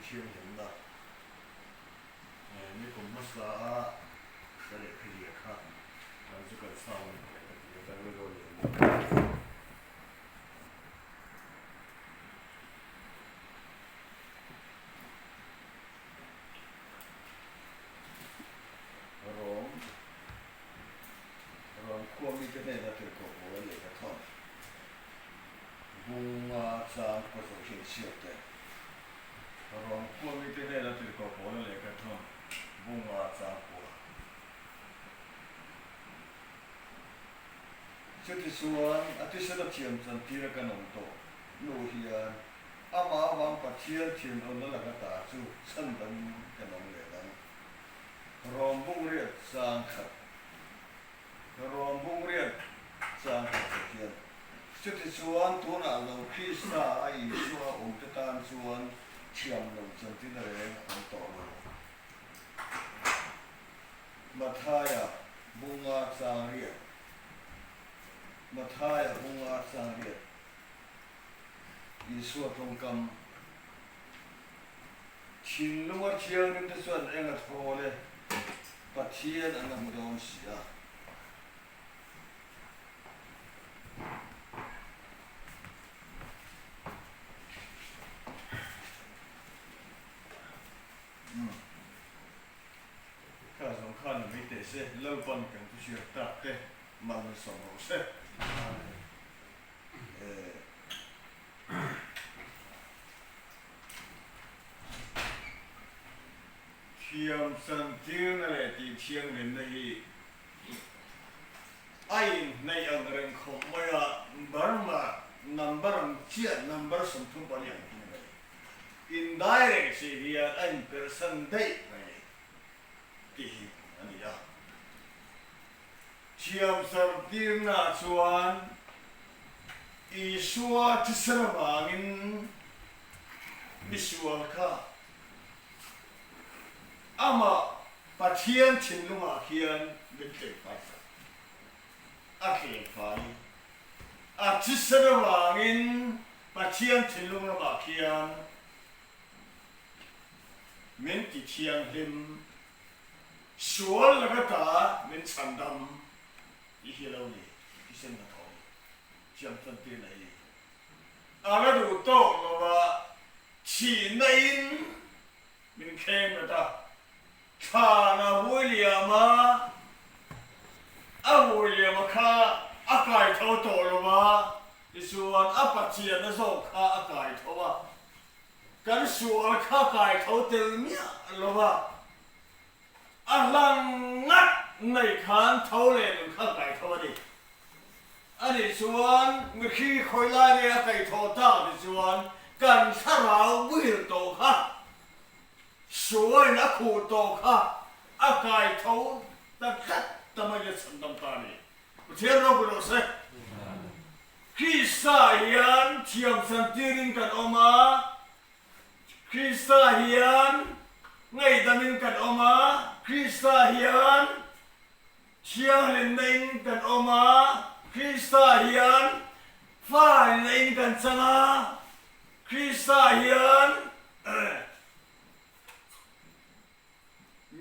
chiêm hiểm đóนี่ผมมัสลาก็เลยพิจารณาเราจะเกิดสาวเนี่ยแต่ไม่รู้เลยร้องควมีจะได้รับถือของหัวเลยกระท่อมบุงอาจารย์ประสบเชี่ยวแต่ร้องควมีจะได้รับถือของหัวเลยกระท่อมบุงอาจารย์ปัวชุดที่ส่วนอาทิตย์สุดเฉียมสันติระกันนโตลูเฮียนอามาวังปัจเจียนเฉียมอนนั่นแหละก็ตาจู่สั้นดังกันนองเลยนั้นร้องบุงเรียกสร้างขัดรวมบุ้งเรียนสร้างขัดเทียนชุดที่ส่วนตัวน่ะเราพิษาไอ้ส่วนองค์การส่วนเฉียมลงสันติระเรงของต่อเรามาทายบุงอาสร้างเรียนมาทายบุงอาสร้างเรียนอีส่วนตรงกำชินลงว่าเชียงนึงที่ส่วนเองก็โทรเลยปัจเจียนอันนั้นมันโดนเสียข้าสงข้าหนึ่งไม่เตะเสียเล่าปันกันผู้เชี่ยวตัดเตะมันสมองเสียเทียมสันตินั่นแหละที่เชียงเรียนในไอ้ในอันเรื่องของเมื่อบาร์มานัมเบอร์เชียนัมเบอร์สมทุนบางอย่างที่ไหน indirect สิเรียนไอ้ person ได้ไหมที่อันนี้อ่ะเทียมสันติน่าชวนอีชัวที่สระบางินมิชวลค่ะอามาปะเทียนชินลุงอาเขียนเป็นเด็กไปอาเขียนไปอาทิศระหว่างอินปะเทียนชินลุงอาเขียนเหม็นติเทียนหิมสวนแล้วก็ตาเหม็นสันดำอีเหี้ยเรานี่ที่เส้นกระทงเชื่อมสันติไหนอาแล้วดูโต๊ะเราว่าฉีนในอินเป็นเข้มนะตาข้านะวุ้ยเลียมาวุ้ยเลียมาข้าอากาศเท่าโตลงมาที่ส่วนปัจเจียนนะส่งข้าอากาศเท่าว่ากันส่วนข้าอากาศเท่าเต็มเนี่ยลงมาลังงัดในขานเท่าเลยมันข้าอากาศเท่านี้อันนี้ส่วนเมื่อกี้คอยไล่เนี่ยอากาศเท่าตาที่ส่วนกันถ้าเราวิ่งโตค่ะสวยนะคู่โตค่ะอากาศเขาแต่คัดแต่ไม่ได้สันดำตานี่เทียนเราไปดูสิคริสต์ยันเทียมสันติรินกันออกมาคริสต์ยันไงดามินกันออกมาคริสต์ยันเชียงลินดินกันออกมาคริสต์ยันฟ้าลินกันจังอาคริสต์ยัน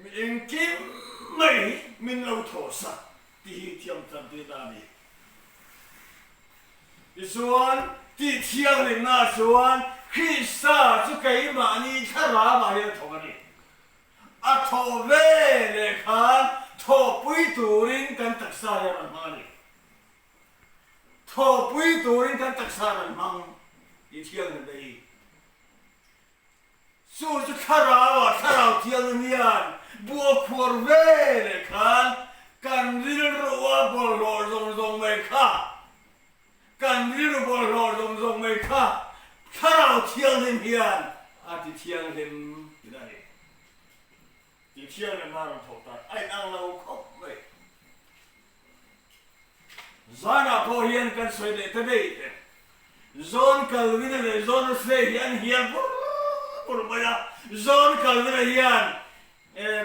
มิงกิมไม่มินเอาโทษะที่เทียมสันติดานีส่วนที่เทียงเลยน่าส่วนคริสต์สุกัยมานีชะรามาเยอะทว่านี่อัทเวเลขาทปุยตูรินกันตักษาเยอะมานี่ทปุยตูรินกันตักษาเยอะมังที่เทียงเลยได้สู้จะชะราว่าชะราเทียงนี่ยันบัวขวดเวเลขากันริลรัวบอลลอยตรงไม่ค่ะกันริลบอลลอยตรงไม่ค่ะถ้าเราเที่ยงเล่นเฮียนอาทิเที่ยงเล่นที่ไหนที่เที่ยงเล่นมาเราถกตัดไอ้นางเราครบเลยจานาพอเฮียนกันสวยเด็ดเด็ดจอนกัลวินเลยจอนเสียเฮียนปุ๊บมาจอนกัลวินเฮียน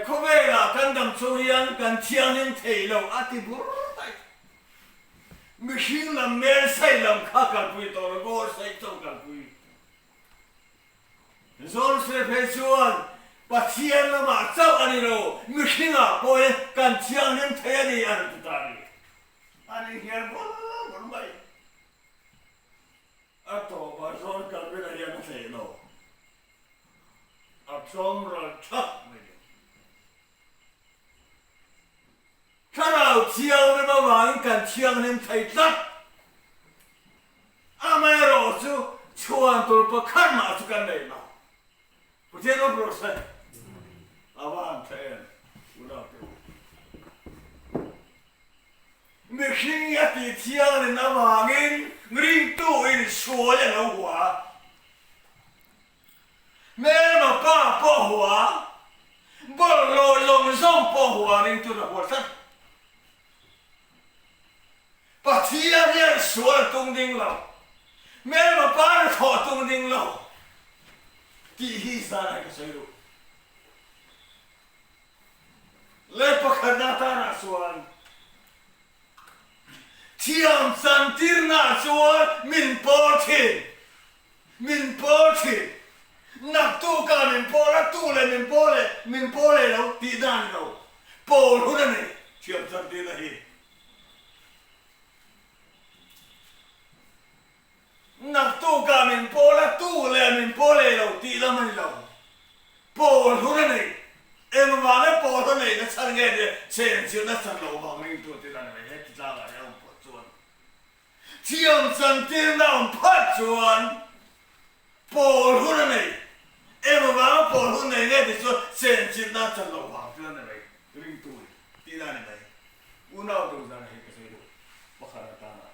เขาเวลากันดำโซเฮียนกันเที่ยงเล่นเทเราอาทิบุรุษมิชิงลำเมลใส่ลำข้ากันปุยตัวก็ใส่เจ้ากันปุย zon se phê chuan bắt thiên là mà cháu anh rồi người khi nào coi cần chiang nên thế đi anh ta đi anh hiền bốn bảy à tổ bà zon cần biết là hiền thế đâu à trong rồi chắcถ้าเราเที่ยวในระหว่างการเที่ยวในไทยรัฐอาไม่รอจูชวนตัวประคันมาสุกันเลยนะประเทศเราโปรเซสอาวันเทนอุดาเตไม่คิดว่าที่เที่ยวในระหว่างนี้ริงตู้อินชัวเลยนะหัวแม่มาป้าป้าหัวบอลลอยลงซ่อมป้าหัวริงตู้ระหัวสัก把天天说了东京了，没么把人讨东京了，第三那个谁路，来不看那他那说，天山地那说民保天，民保天，那都干民保了，都来民保了，民保了了，地单了，保了呢，天山地那些。นักตู้การมินโปและตู้เลมินโปเลยเราตีแล้วมันเราโปทุกนี่เอ็มว่าเนี่ยโปทุกนี่ก็ฉันเงี้ยเช่นเชื่อนักสังเราบางเรื่องตัวที่เราไม่ให้ที่เราอะไรเราปวดจวนเที่ยวสันติเราพัดจวนโปทุกนี่เอ็มว่าโปทุกนี่เนี่ยที่สุดเช่นเชื่อนักสังเราบางเรื่องอะไรเรื่องตัวที่เราไม่อุณหภูมิอะไรก็ใช่ดูบ้าขนาดนั้น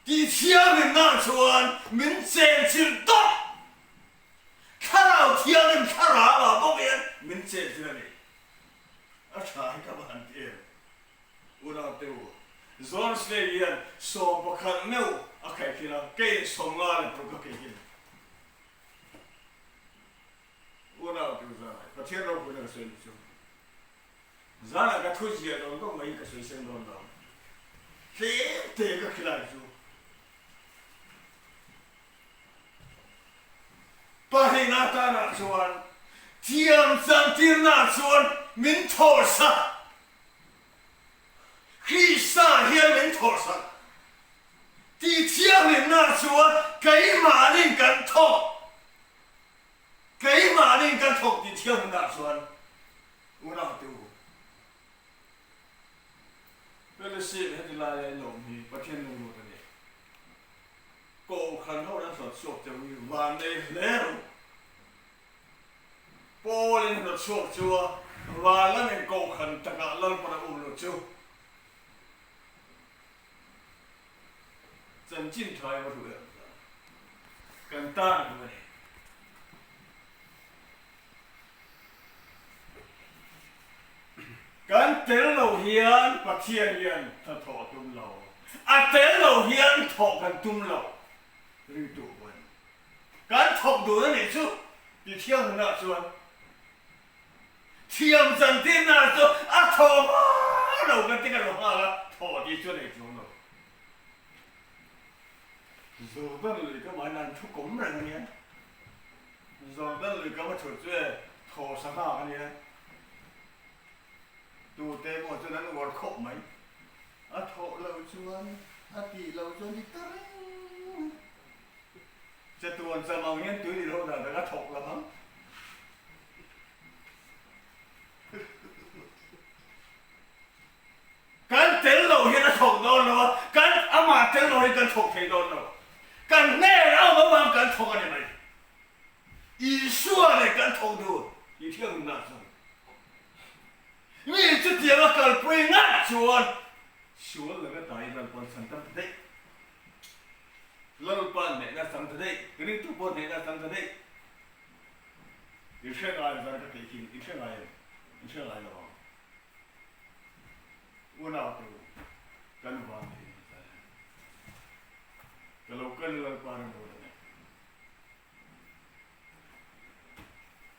ที่เที่ยวในนั่งชวนมันเจนจิตตกข้าเราเที่ยวในข้าราบ่บอกเองมันเจนจิตอะไรอาชายกับมันเองอุณหภูมิซอนสเลเยียนสอบประคันเนื้ออาใครที่เราเกย์สมงานปลุกเกย์อุณหภูมิอะไรประเทศเราเป็นอะไรสิ่งจานก็ทุกอย่างเราต้องไม่ก็สิ่งเราเที่ยวเที่ยวก็ขี้ลายจูปะให้นาตานาชวนเทียมสันตินาชวนมินทอสะขี้สาเฮียมินทอสะที่เทียมนาชวนไก่มาลิงกันทอกไก่มาลิงกันทอกที่เทียมนาชวนอุณหภูมิเป็นสิ่งที่ลายลงมีประเทศนู้นตัวนี้โกขันเขาดังสดสดจะมีวันเดียวแล้วโปลินเราชอบชัววันละหนึ่งโกขันตะการลังประอุลชัวจันจินไทยมาถูกแล้วกันต้านกันเลยกันเตลเราเฮียนปะเทียนเฮียนถ้าถอดตุ้มเราอาเตลเราเฮียนถอดกันตุ้มเราหรือตัวมันการถอดดูนั่นเองชัวที่เที่ยวน่าชวนเที่ยวจันทิน่าชวนอาถอดเรากันที่กันเราหาละถอดที่ชวนเองชัวเราZordan lika mainan chukum rang niya. Zordan lika ma chutwe tho saka niya. Tu te mo chunan war khop mai. A tho lo chuan, a ti lo chuan di tareng. Cha tuan sa mang yen tu di lo da da thok la bang. Kan tel lo hian a thok don lo, kan ama tel lo hian kan thok thei don lo. Kan nè ao mà mang kan thong anh mày, ý xua này kan thong được, ý theo mình làm sao? Vì chút tiền mà cần quay ngắt chuồn, chuồn là cái tài là còn sản tâm thế, lâu pan này là sản thế, cái này tu bột này là sản thế, ý theo ai là cái gì, ý theo ai là bao, uốn nào tu, kan vàng này. Kalau kalau parang orang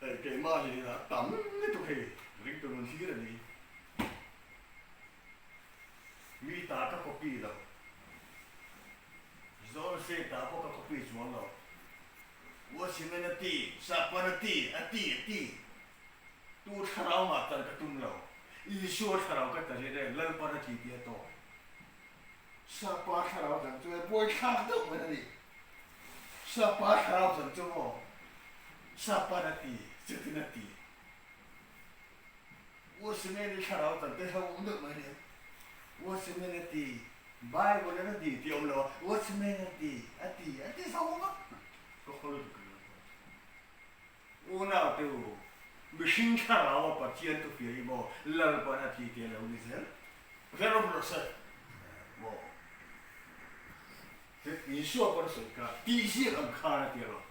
ni, cái mà gì là tắm cái chỗ này, riêng tụi mình xí là gì, mi ta các copy đâu, do xe ta có các copy xuống đâu, 我是那个地，啥不那地，地，都吃了嘛，咱个东了，一说吃了个这里的，人不那地别多，啥把吃了咱就不会看到我那里，啥把吃了咱就么，啥把那地，就是那地，我是那里吃了咱对他无能么的，我是那个地，买过那个地丢了，我是那个地，地啥我嘛，都好了。我那都没心看了，我把钱都费一毛，老把那提点了，我说，这都不是，我，这你说不是个，底线能看得点了，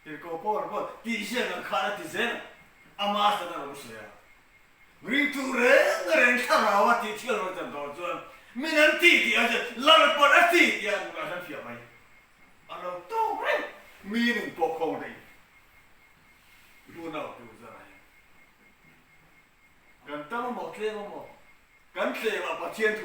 这个不，底线能看得点，阿妈说的不是呀，人多人看了我提钱了，怎么做？没人提点是，老把那提点，我说费没，阿老多人，没人不空的。我那丢在那里，跟当毛这个么，跟这个把钱